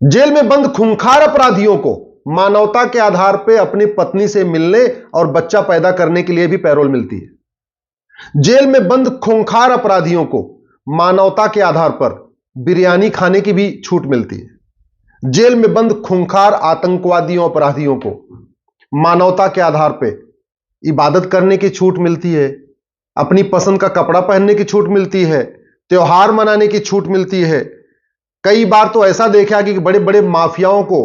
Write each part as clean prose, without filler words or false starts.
Jail में बंद खूंखार अपराधियों को मानवता के आधार पर अपनी पत्नी से मिलने और बच्चा पैदा करने के लिए भी पैरोल मिलती है। जेल में बंद खूंखार अपराधियों को मानवता के आधार पर बिरयानी खाने की भी छूट मिलती है। जेल में बंद खूंखार आतंकवादियों अपराधियों को मानवता के आधार पर इबादत करने की छूट मिलती है, अपनी पसंद का कपड़ा पहनने की छूट मिलती है, त्योहार मनाने की छूट मिलती है। कई बार तो ऐसा देखा कि बड़े बड़े माफियाओं को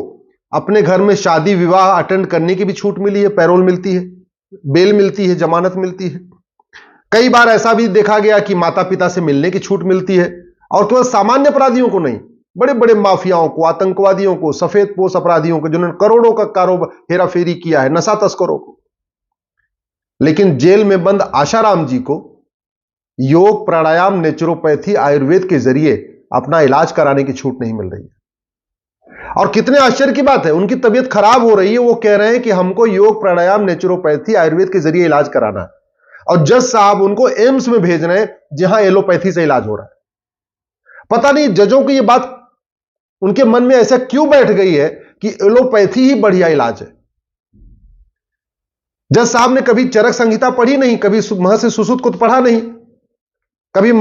अपने घर में शादी विवाह अटेंड करने की भी छूट मिली है, पैरोल मिलती है, बेल मिलती है, जमानत मिलती है। कई बार ऐसा भी देखा गया कि माता पिता से मिलने की छूट मिलती है, और केवल सामान्य अपराधियों को नहीं, बड़े बड़े माफियाओं को, आतंकवादियों को, सफेदपोश अपराधियों को, जिन्होंने करोड़ों का कारोबार हेराफेरी किया है, नशा तस्करों को। लेकिन जेल में बंद आशाराम जी को योग, प्राणायाम, नेचुरोपैथी, आयुर्वेद के जरिए अपना इलाज कराने की छूट नहीं मिल रही है। और कितने आश्चर्य की बात है, उनकी तबीयत खराब हो रही है, वो कह रहे हैं कि हमको योग, प्राणायाम, नेचुरोपैथी, आयुर्वेद के जरिए इलाज कराना है, और जज साहब उनको एम्स में भेज रहे हैं जहां एलोपैथी से इलाज हो रहा है। पता नहीं जजों की ये बात उनके मन में ऐसा क्यों बैठ गई है कि एलोपैथी ही बढ़िया इलाज है। जज साहब ने कभी चरक संहिता पढ़ी नहीं, कभी महर्षि सुश्रुत को पढ़ा नहीं, कभी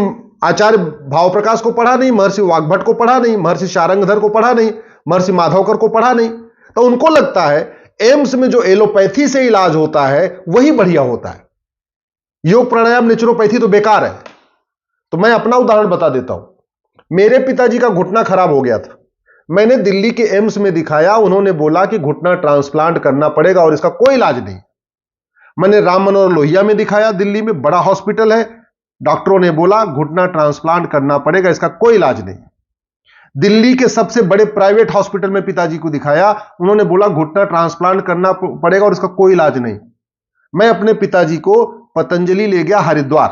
आचार्य भावप्रकाश को पढ़ा नहीं, महर्षि वाग्भट को पढ़ा नहीं, महर्षि शारंगधर को पढ़ा नहीं, महर्षि माधवकर को पढ़ा नहीं। तो उनको लगता है एम्स में जो एलोपैथी से इलाज होता है वही बढ़िया होता है, योग, प्राणायाम, नेचुरोपैथी तो बेकार है। तो मैं अपना उदाहरण बता देता हूं। मेरे पिताजी का घुटना खराब हो गया था, मैंने दिल्ली के एम्स में दिखाया, उन्होंने बोला कि घुटना ट्रांसप्लांट करना पड़ेगा और इसका कोई इलाज नहीं। मैंने राम मनोहर लोहिया में दिखाया, दिल्ली में बड़ा हॉस्पिटल है, डॉक्टरों ने बोला घुटना ट्रांसप्लांट करना पड़ेगा, इसका कोई इलाज नहीं। दिल्ली के सबसे बड़े प्राइवेट हॉस्पिटल में पिताजी को दिखाया, उन्होंने बोला घुटना ट्रांसप्लांट करना पड़ेगा और इसका कोई इलाज नहीं। मैं अपने पिताजी को पतंजलि ले गया हरिद्वार,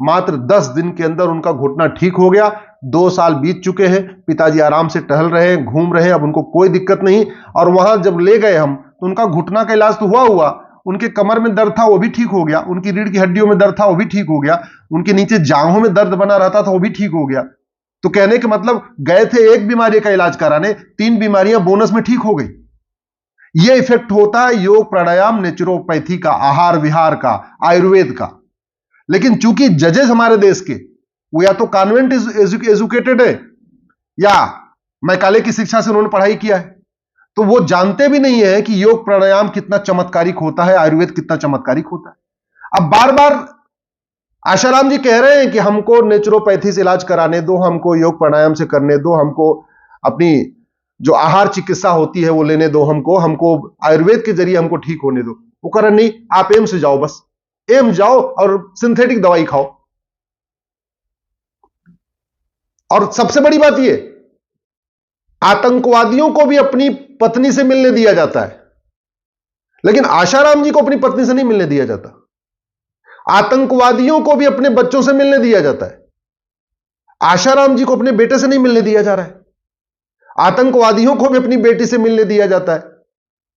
मात्र 10 दिन के अंदर उनका घुटना ठीक हो गया। 2 साल बीत चुके हैं, पिताजी आराम से टहल रहे हैं, घूम रहे हैं, अब उनको कोई दिक्कत नहीं। और वहां जब ले गए हम तो उनका घुटना का इलाज तो हुआ, उनके कमर में दर्द था वो भी ठीक हो गया, उनकी रीढ़ की हड्डियों में दर्द था वो भी ठीक हो गया, उनके नीचे जांघों में दर्द बना रहता था वो भी ठीक हो गया। तो कहने के मतलब गए थे एक बीमारी का इलाज कराने, 3 बीमारियां बोनस में ठीक हो गई। यह इफेक्ट होता है योग, प्राणायाम, नेचुरोपैथी का, आहार विहार का, आयुर्वेद का। लेकिन चूंकि जजेस हमारे देश के वो या तो कॉन्वेंट एजुकेटेड है या मैकाले की शिक्षा से उन्होंने पढ़ाई किया है, तो वो जानते भी नहीं है कि योग प्राणायाम कितना चमत्कारिक होता है, आयुर्वेद कितना चमत्कारिक होता है। अब बार बार आशाराम जी कह रहे हैं कि हमको नेचुरोपैथी से इलाज कराने दो, हमको योग प्राणायाम से करने दो, हमको अपनी जो आहार चिकित्सा होती है वो लेने दो, हमको आयुर्वेद के जरिए हमको ठीक होने दो। वो कह रहे नहीं, आप एम्स से जाओ, बस एम्स जाओ और सिंथेटिक दवाई खाओ। और सबसे बड़ी बात यह, आतंकवादियों को भी अपनी पत्नी से मिलने दिया जाता है, लेकिन आशाराम जी को अपनी पत्नी से नहीं मिलने दिया जाता। आतंकवादियों को भी अपने बच्चों से मिलने दिया जाता है, आशाराम जी को अपने बेटे से नहीं मिलने दिया जा रहा है। आतंकवादियों को भी अपनी बेटी से मिलने दिया जाता है,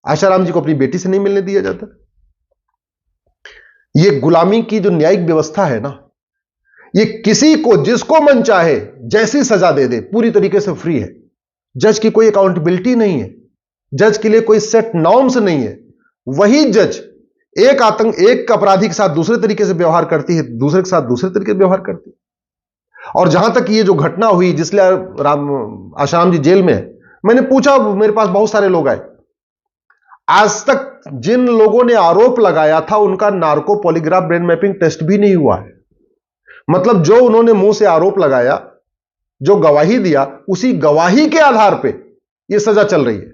आशाराम जी को अपनी बेटी से नहीं मिलने दिया जाता। यह गुलामी की जो न्यायिक व्यवस्था है ना, यह किसी को जिसको मन चाहे जैसी सजा दे दे, पूरी तरीके से फ्री है। जज की कोई अकाउंटेबिलिटी नहीं है, जज के लिए कोई सेट नॉर्म्स नहीं है। वही जज एक अपराधी के साथ दूसरे तरीके से व्यवहार करती है, दूसरे के साथ दूसरे तरीके से व्यवहार करती है। और जहां तक ये जो घटना हुई जिसलिए आशाराम जी जेल में है, मैंने पूछा, मेरे पास बहुत सारे लोग आए, आज तक जिन लोगों ने आरोप लगाया था उनका narco polygraph brain mapping test भी नहीं हुआ है। मतलब जो उन्होंने मुंह से आरोप लगाया, जो गवाही दिया, उसी गवाही के आधार पे यह सजा चल रही है।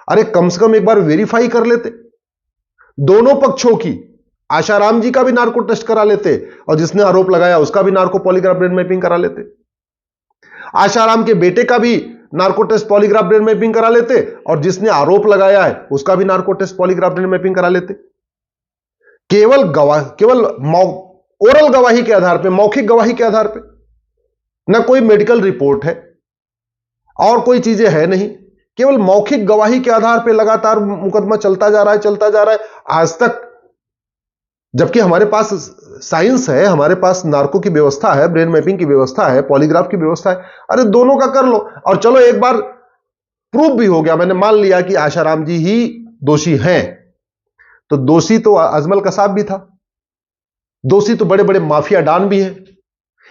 अरे कम से कम एक बार वेरीफाई कर लेते दोनों पक्षों की, आशाराम जी का भी नार्को टेस्ट करा लेते और जिसने आरोप लगाया उसका भी नार्को पॉलीग्राफ ब्रेन मैपिंग करा लेते। आशाराम के बेटे का भी narco test polygraph brain mapping करा लेते और जिसने आरोप लगाया है उसका भी narco test polygraph brain mapping करा लेते। केवल ओरल गवाही के आधार पे, मौखिक गवाही के आधार पे, ना कोई मेडिकल रिपोर्ट है और कोई चीजें है नहीं, केवल मौखिक गवाही के आधार पे लगातार मुकदमा चलता जा रहा है आज तक। जबकि हमारे पास साइंस है, हमारे पास नार्को की व्यवस्था है, ब्रेन मैपिंग की व्यवस्था है, पॉलीग्राफ की व्यवस्था है। अरे दोनों का कर लो और चलो एक बार प्रूव भी हो गया, मैंने मान लिया कि आशाराम जी ही दोषी हैं, तो दोषी तो अजमल कसाब भी था, दोषी तो बड़े बड़े माफिया डॉन भी हैं,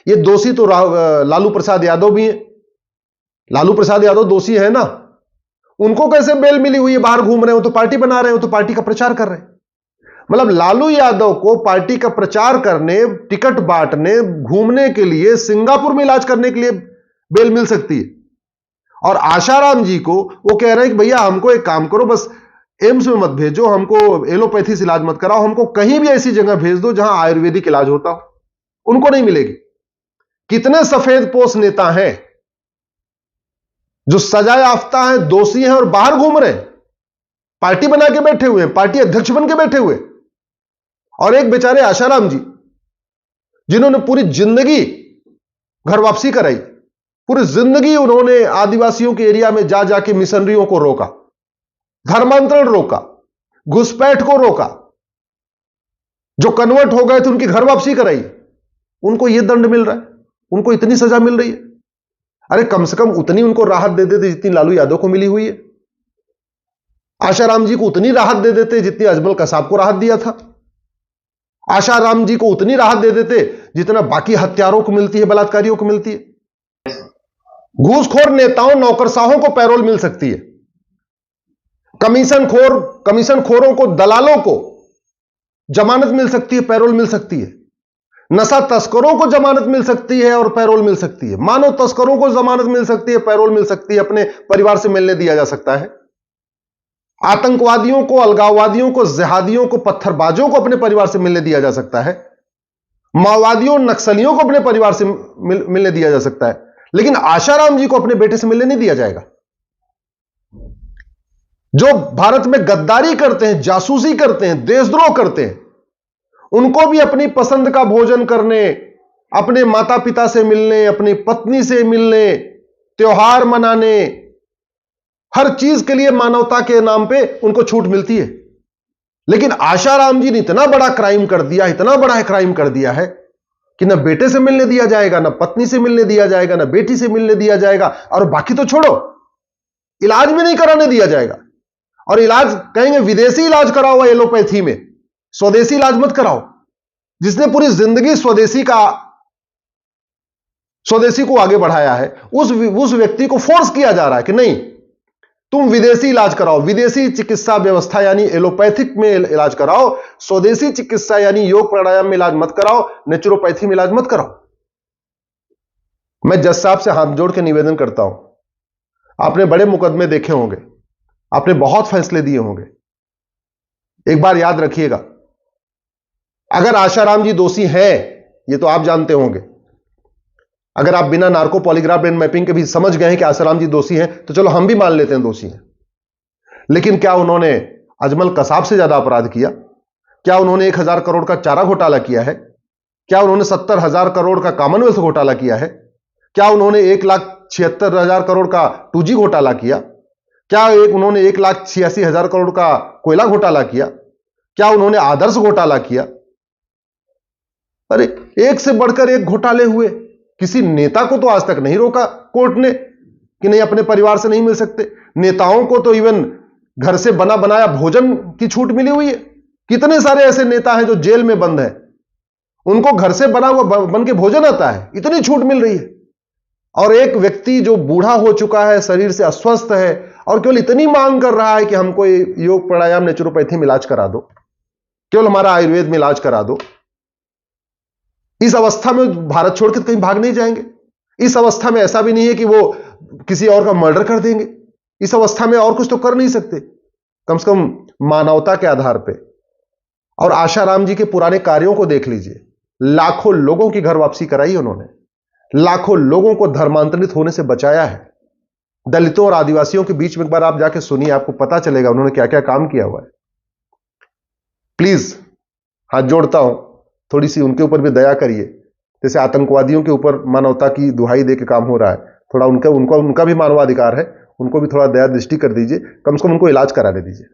ये दोषी तो लालू प्रसाद यादव भी हैं। लालू प्रसाद यादव दोषी है ना, उनको कैसे बेल मिली हुई है, बाहर घूम रहे हो तो पार्टी बना रहे हो, तो पार्टी का प्रचार कर रहे हैं। मतलब लालू यादव को पार्टी का प्रचार करने, टिकट बांटने, घूमने के लिए, सिंगापुर में इलाज करने के लिए बेल मिल सकती है। और आशाराम जी को वो कह रहे हैं कि भैया हमको एक काम करो, बस एम्स में मत भेजो, हमको एलोपैथी से इलाज मत कराओ, हमको कहीं भी ऐसी जगह भेज दो जहां आयुर्वेदिक इलाज होता हो। उनको नहीं मिलेगी। कितने सफेद पोश नेता हैं जो सजा याफ्ता हैं, दोषी हैं और बाहर घूम रहे हैं, पार्टी बना के बैठे हुए हैं, पार्टी अध्यक्ष बन के बैठे हुए। और एक बेचारे आशाराम जी जिन्होंने पूरी जिंदगी घर वापसी कराई, पूरी जिंदगी उन्होंने आदिवासियों के एरिया में जा जाके मिशनरियों को रोका, धर्मांतरण रोका, घुसपैठ को रोका, जो कन्वर्ट हो गए थे उनकी घर वापसी कराई, उनको यह दंड मिल रहा है, उनको इतनी सजा मिल रही है। अरे कम से कम उतनी उनको राहत दे देते जितनी लालू यादव को मिली हुई है। आशाराम जी को उतनी राहत दे देते जितनी अजमल कसाब को राहत दिया था। आशाराम जी को उतनी राहत दे देते जितना बाकी हत्यारों को मिलती है, बलात्कारियों को मिलती है। घूसखोर नेताओं, नौकरशाहों को पैरोल मिल सकती है, कमीशनखोरों को, दलालों को जमानत मिल सकती है, पैरोल मिल सकती है। नशा तस्करों को जमानत मिल सकती है और पैरोल मिल सकती है। मानव तस्करों को जमानत मिल सकती है, पैरोल मिल सकती है, अपने परिवार से मिलने दिया जा सकता है। आतंकवादियों को, अलगाववादियों को, जिहादियों को, पत्थरबाजों को अपने परिवार से मिलने दिया जा सकता है। माओवादियों, नक्सलियों को अपने परिवार से मिलने दिया जा सकता है। लेकिन आशाराम जी को अपने बेटे से मिलने नहीं दिया जाएगा। जो भारत में गद्दारी करते हैं, जासूसी करते हैं, देशद्रोह करते हैं, उनको भी अपनी पसंद का भोजन करने, अपने माता पिता से मिलने, अपनी पत्नी से मिलने, त्योहार मनाने, हर चीज के लिए मानवता के नाम पे उनको छूट मिलती है। लेकिन आशाराम जी ने इतना बड़ा क्राइम कर दिया, इतना बड़ा क्राइम कर दिया है कि ना बेटे से मिलने दिया जाएगा, ना पत्नी से मिलने दिया जाएगा, ना बेटी से मिलने दिया जाएगा, और बाकी तो छोड़ो, इलाज भी नहीं कराने दिया जाएगा। और इलाज कहेंगे विदेशी इलाज कराओ, एलोपैथी में, स्वदेशी इलाज मत कराओ। जिसने पूरी जिंदगी स्वदेशी को आगे बढ़ाया है, उस व्यक्ति को फोर्स किया जा रहा है कि नहीं, तुम विदेशी इलाज कराओ, विदेशी चिकित्सा व्यवस्था यानी एलोपैथिक में इलाज कराओ, स्वदेशी चिकित्सा यानी योग प्राणायाम में इलाज मत कराओ, नेचुरोपैथी में इलाज मत कराओ। मैं जज साहब से हाथ जोड़ के निवेदन करता हूं, आपने बड़े मुकदमे देखे होंगे, आपने बहुत फैसले दिए होंगे, एक बार याद रखिएगा, अगर आशाराम जी दोषी हैं, ये तो आप जानते होंगे, अगर आप बिना नार्को पॉलीग्राफ ब्रेन मैपिंग के भी समझ गए हैं कि आशाराम जी दोषी हैं, तो चलो हम भी मान लेते हैं दोषी हैं। लेकिन क्या उन्होंने अजमल कसाब से ज्यादा अपराध किया? क्या उन्होंने 1000 करोड़ का चारा घोटाला किया है? क्या उन्होंने 70,000 करोड़ का कॉमनवेल्थ घोटाला किया है? क्या उन्होंने 1,76,000 करोड़ का 2G घोटाला किया? क्या उन्होंने 1,86,000 करोड़ का कोयला घोटाला किया? क्या उन्होंने आदर्श घोटाला किया? अरे एक से बढ़कर एक घोटाले हुए। किसी नेता को तो आज तक नहीं रोका कोर्ट ने कि नहीं, अपने परिवार से नहीं मिल सकते। नेताओं को तो इवन घर से बना बनाया भोजन की छूट मिली हुई है। कितने सारे ऐसे नेता हैं जो जेल में बंद हैं, उनको घर से बना हुआ बन के भोजन आता है, इतनी छूट मिल रही है। और एक व्यक्ति जो बूढ़ा हो चुका है, शरीर से अस्वस्थ है, और केवल इतनी मांग कर रहा है कि हमको योग प्राणायाम नेचुरोपैथी में इलाज करा दो, केवल हमारा आयुर्वेद में इलाज करा दो। इस अवस्था में भारत छोड़ के कहीं भाग नहीं जाएंगे। इस अवस्था में ऐसा भी नहीं है कि वो किसी और का मर्डर कर देंगे। इस अवस्था में और कुछ तो कर नहीं सकते, कम से कम मानवता के आधार पे। और आशाराम जी के पुराने कार्यों को देख लीजिए, लाखों लोगों की घर वापसी कराई उन्होंने, लाखों लोगों को धर्मांतरित होने से बचाया है। दलितों और आदिवासियों के बीच में एक बार आप जाके सुनिए, आपको पता चलेगा उन्होंने क्या क्या काम किया हुआ है। प्लीज हाथ जोड़ता हूं, थोड़ी सी उनके ऊपर भी दया करिए। जैसे आतंकवादियों के ऊपर मानवता की दुहाई दे के काम हो रहा है, थोड़ा उनका भी मानवाधिकार है, उनको भी थोड़ा दया दृष्टि कर दीजिए, कम से कम उनको इलाज कराने दीजिए।